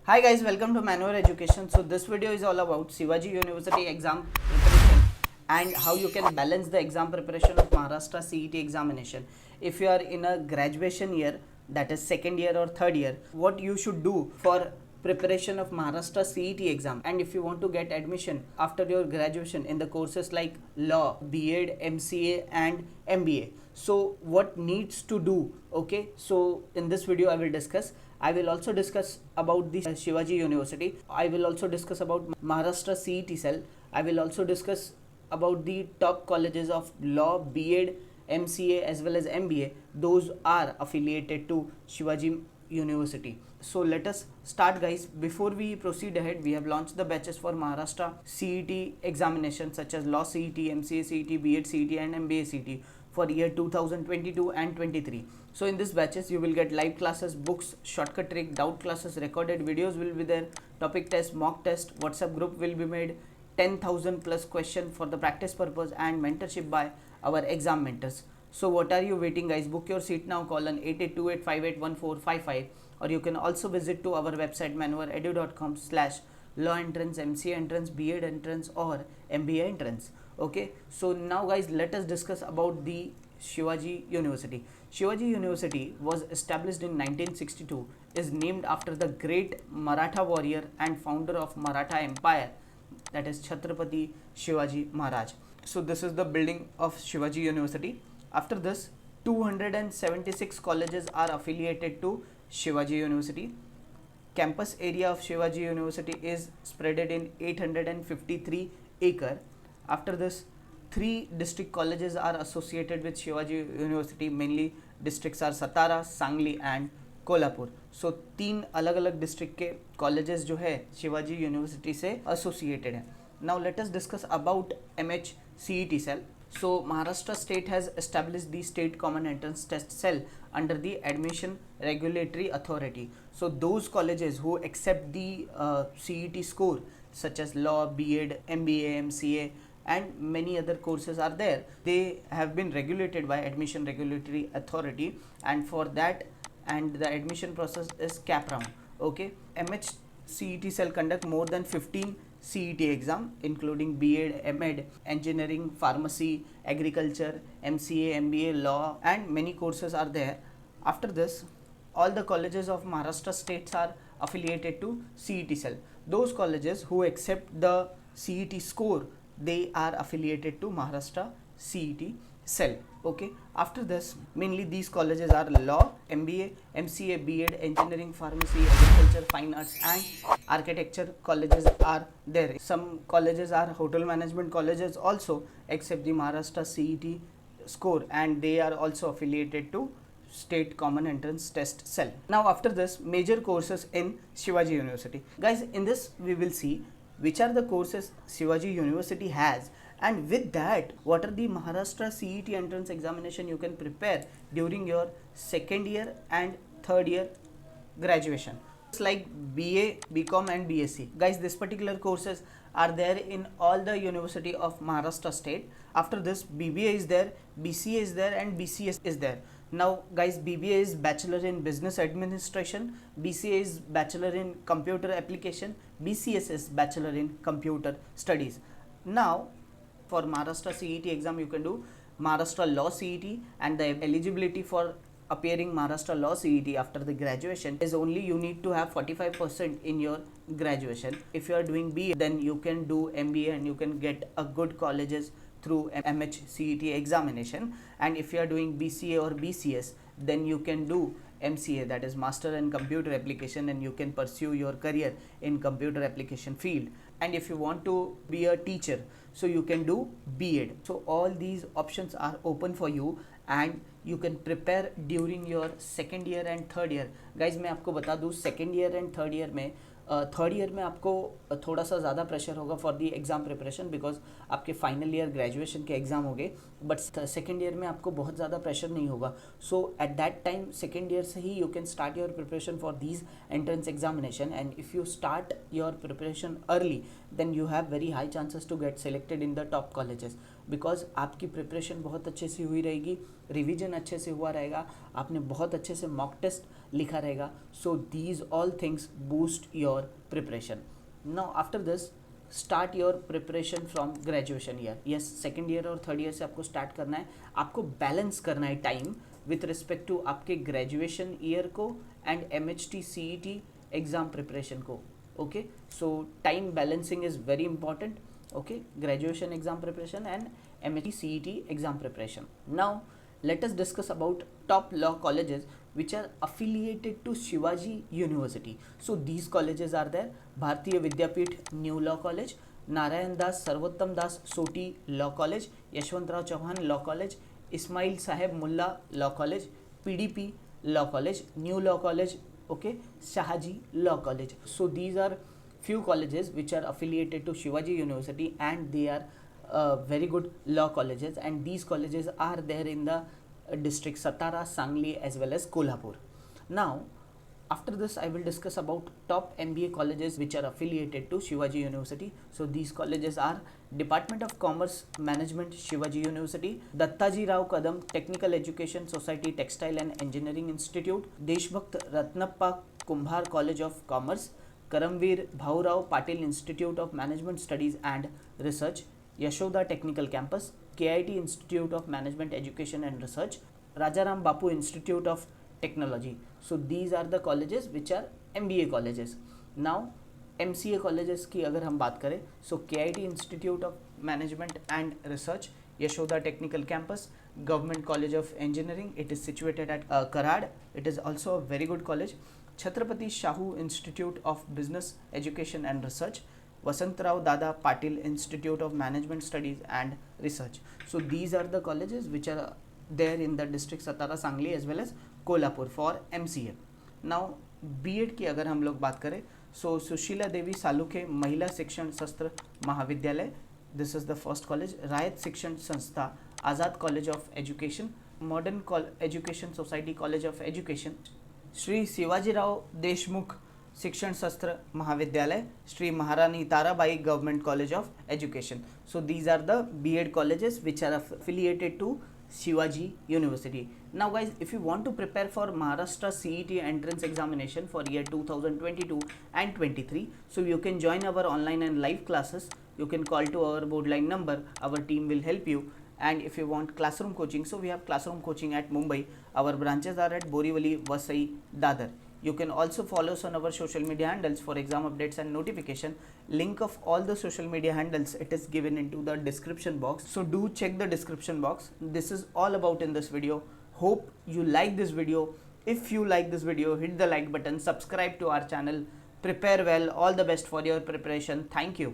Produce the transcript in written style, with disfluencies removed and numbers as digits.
Hi guys, welcome to Manor Education. So this video is all about Shivaji University exam preparation and how you can balance the exam preparation of Maharashtra CET examination. If you are in a graduation year, that is second year or third year, what you should do for preparation of Maharashtra CET exam, and if you want to get admission after your graduation in the courses like law, B.Ed, MCA and MBA. So what needs to do? Okay, so in this video I will discuss. I will also discuss about the Shivaji University. I will also discuss about Maharashtra CET cell. I will also discuss about the top colleges of law, B.Ed, MCA as well as MBA. Those are affiliated to Shivaji University. So let us start guys. Before we proceed ahead, we have launched the batches for Maharashtra CET examinations such as law CET, MCA CET, B.Ed CET and MBA CET for year 2022 and 23. So in this batches you will get live classes, books, shortcut trick, doubt classes, recorded videos will be there, topic test, mock test, WhatsApp group will be made, 10,000 plus question for the practice purpose and mentorship by our exam mentors. So what are you waiting guys? Book your seat now, call on 8828581455 or you can also visit to our website manoredu.com/law entrance, MCA entrance, B.Ed entrance or MBA entrance. Okay, so now guys let us discuss about the Shivaji University. Shivaji University was established in 1962, is named after the great Maratha warrior and founder of Maratha Empire, that is Chhatrapati Shivaji Maharaj. So this is the building of Shivaji University. After this, 276 colleges are affiliated to Shivaji University. Campus area of Shivaji University is spreaded in 853 acre. After this, 3 district colleges are associated with Shivaji University. Mainly districts are Satara, Sangli and Kolhapur. सो 3 अलग अलग district के colleges जो है Shivaji university से associated है. Now let us discuss about MH CET cell. So Maharashtra state has established the state common entrance test cell under the admission regulatory authority. So those colleges who accept the CET score such as law, B.Ed, MBA, MCA and many other courses are there, they have been regulated by admission regulatory authority, and for that and the admission process is cap round. Okay, MH CET cell conduct more than 15 CET exam including B.Ed, M.Ed, engineering, pharmacy, agriculture, MCA, MBA, law and many courses are there. After this, all the colleges of Maharashtra states are affiliated to CET cell. Those colleges who accept the CET score, they are affiliated to Maharashtra CET cell. Okay, after this mainly these colleges are law, MBA, MCA, B.Ed, engineering, pharmacy, agriculture, fine arts and architecture colleges are there. Some colleges are hotel management colleges also except the Maharashtra CET score, and they are also affiliated to state common entrance test cell. Now after this, major courses in Shivaji University. Guys, in this we will see which are the courses Shivaji University has, and with that what are the Maharashtra CET entrance examination you can prepare during your second year and third year graduation. It's like BA, BCom and BSc. Guys, this particular courses are there in all the University of Maharashtra state. After this, BBA is there, BCA is there and BCS is there. Now guys, BBA is Bachelor in Business Administration, BCA is Bachelor in Computer Application, BCS is Bachelor in Computer Studies. Now for Maharashtra CET exam you can do Maharashtra Law CET, and the eligibility for appearing Maharashtra Law CET after the graduation is only you need to have 45% in your graduation. If you are doing BA, then you can do MBA and you can get a good colleges through MH CET examination, and if you are doing BCA or BCS, then you can do MCA, that is Master in Computer Application, and you can pursue your career in computer application field. And if you want to be a teacher, so you can do B.Ed. So all these options are open for you and you can prepare during your second year and third year. Guys, मैं आपको बता दूँ second year and third year में third year में आपको थोड़ा सा ज़्यादा प्रेशर होगा for the exam preparation, because आपके फाइनल ईयर ग्रेजुएशन के एग्ज़ाम हो गए, बट सेकेंड ईयर में आपको बहुत ज़्यादा प्रेशर नहीं होगा. So at that time second year से ही you can start your preparation for these entrance examination, and if you start your preparation early then you have very high chances to get selected in the top colleges, because आपकी preparation बहुत अच्छे से हुई रहेगी, revision अच्छे से हुआ रहेगा, आपने बहुत अच्छे से मॉक टेस्ट लिखा रहेगा. So these all things boost your preparation. Now after this, start your preparation from graduation year. Yes, second year और थर्ड ईयर से आपको स्टार्ट करना है. आपको बैलेंस करना है टाइम विथ रिस्पेक्ट टू आपके ग्रेजुएशन ईयर को and MHT CET exam preparation को. Okay, so time balancing is very important. Okay, graduation exam preparation and MHT CET exam preparation. Now let us discuss about top law colleges which are affiliated to Shivaji University. So these colleges are there: Bharatiya Vidyapeeth New Law College, Narayan Das Sarvottam Das Soti Law College, Yashwantrao Chauhan Law College, Ismail Saheb Mulla Law College, PDP Law College, New Law College, okay, Shahaji Law College. So these are few colleges which are affiliated to Shivaji University and they are very good law colleges, and these colleges are there in the district Satara, Sangli as well as Kolhapur. Now after this I will discuss about top MBA colleges which are affiliated to Shivaji University. So these colleges are Department of Commerce Management Shivaji University, Dattaji Rao Kadam Technical Education Society Textile and Engineering Institute, Deshbhakt Ratnappa Kumbhar College of Commerce, Karamveer Bhaurao Patil Institute of Management Studies and Research, Yashoda Technical Campus, KIT Institute of Management Education and Research, Rajaram Bapu Institute of Technology. So these are the colleges which are MBA colleges. Now MCA colleges की अगर हम बात करें, so KIT Institute of Management and Research, Yashoda Technical Campus, Government College of Engineering, it is situated at Karad. It is also a very good college. Chhatrapati Shahu Institute of Business Education and Research, Vasantrao Dada Patil Institute of Management Studies and Research. So these are the colleges which are there in the district Satara, Sangli as well as Kolhapur for MCA. Now B.Ed की अगर हम लोग बात करें, so Sushila Devi सालुखे महिला शिक्षण शस्त्र महाविद्यालय, this is the first college. Rayat Shikshan Sanstha, Azad College of Education, Modern Education Society College of Education, Shri Shivajirao Deshmukh Shikshan Shastra Mahavidyalaya, Shri Maharani Tarabai Government College of Education. So these are the B.Ed colleges which are affiliated to Shivaji University. Now guys, if you want to prepare for Maharashtra CET entrance examination for year 2022 and 23, so you can join our online and live classes. You can call to our board line number. Our team will help you. And if you want classroom coaching, so we have classroom coaching at Mumbai. Our branches are at Borivali, Vasai, Dadar. You can also follow us on our social media handles for exam updates and notification. Link of all the social media handles, it is given into the description box. So do check the description box. This is all about in this video. Hope you like this video. If you like this video, hit the like button, subscribe to our channel. Prepare well. All the best for your preparation. Thank you.